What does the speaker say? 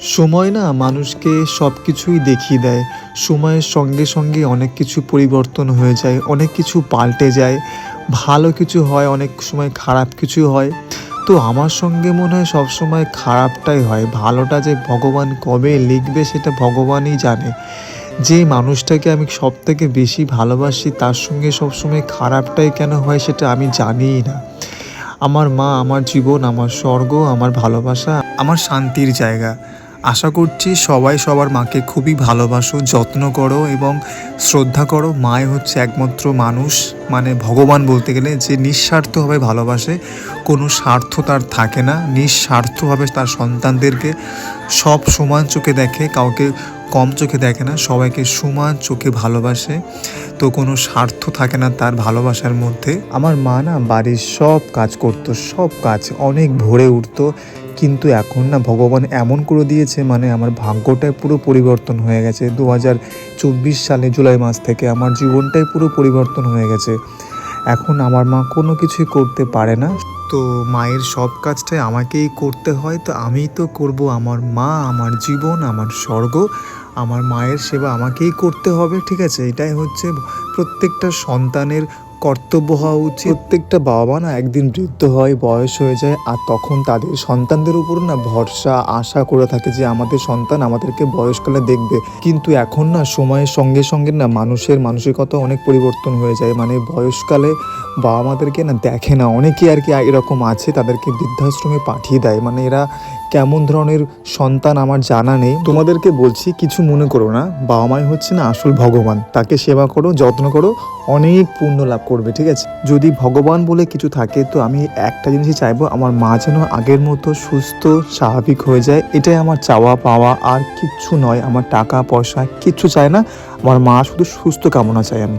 সময় না মানুষকে সব কিছুই দেখিয়ে দেয়। সময়ের সঙ্গে সঙ্গে অনেক কিছু পরিবর্তন হয়ে যায়, অনেক কিছু পাল্টে যায়, ভালো কিছু হয়, অনেক সময় খারাপ কিছু হয়। তো আমার সঙ্গে মনে হয় সবসময় খারাপটাই হয়, ভালোটা যে ভগবান কবে লিখবে সেটা ভগবানই জানে। যে মানুষটাকে আমি সবথেকে বেশি ভালোবাসি তার সঙ্গে সবসময় খারাপটাই কেন হয় সেটা আমি জানিই না। আমার মা আমার জীবন, আমার স্বর্গ, আমার ভালোবাসা, আমার শান্তির জায়গা। আশা করছি সবাই সবার মাকে খুবই ভালোবাসো, যত্ন করো এবং শ্রদ্ধা করো। মাই হচ্ছে একমাত্র মানুষ, মানে ভগবান বলতে গেলে, যে নিঃস্বার্থভাবে ভালোবাসে। কোনো স্বার্থ তার থাকে না, নিঃস্বার্থভাবে তার সন্তানদেরকে সব সমান চোখে দেখে, কাউকে কম চোখে দেখে না, সবাইকে সমান চোখে ভালোবাসে। তো কোনো স্বার্থ থাকে না তার ভালোবাসার মধ্যে। আমার মা না বাড়ির সব কাজ করতো, সব কাজ অনেক ভোরে উঠতো। কিন্তু এখন না ভগবান এমন করে দিয়েছে, মানে আমার ভাগ্যটাই পুরো পরিবর্তন হয়ে গেছে। 2024 সালে জুলাই মাস থেকে আমার জীবনটাই পুরো পরিবর্তন হয়ে গেছে। এখন আমার মা কোনো কিছুই করতে পারে না, তো মায়ের সব কাজটাই আমাকেই করতে হয়। তো আমিই তো করব। আমার মা আমার জীবন, আমার স্বর্গ, আমার মায়ের সেবা আমাকেই করতে হবে, ঠিক আছে? এটাই হচ্ছে প্রত্যেকটা সন্তানের কর্তব্য হওয়া উচিত। প্রত্যেকটা বাবা মা না একদিন বৃদ্ধ হয়, বয়স হয়ে যায়, আর তখন তাদের সন্তানদের উপর না ভরসা আশা করে থাকে যে আমাদের সন্তান আমাদেরকে বয়সকালে দেখবে। কিন্তু এখন না সময়ের সঙ্গে সঙ্গে না মানুষের মানসিকতা অনেক পরিবর্তন হয়ে যায়, মানে বয়সকালে বাবা মাদেরকে না দেখে না। অনেকেই আর কি এরকম আছে, তাদেরকে বৃদ্ধাশ্রমে পাঠিয়ে দেয়। মানে এরা কেমন ধরনের সন্তান আমার জানা নেই। তোমাদেরকে বলছি, কিছু মনে করো না। বাবা মাই হচ্ছে না আসল ভগবান, তাকে সেবা করো, যত্ন করো, অনেক পুণ্য লাভ করবে, ঠিক আছে? যদি ভগবান বলে কিছু থাকে, তো আমি একটা জিনিসই চাইবো, আমার মা যেন আগের মতো সুস্থ স্বাভাবিক হয়ে যায়। এটাই আমার চাওয়া পাওয়া, আর কিচ্ছু নয়। আমার টাকা পয়সা কিচ্ছু চাই না, আমার মা শুধু সুস্থ কামনা চাই আমি।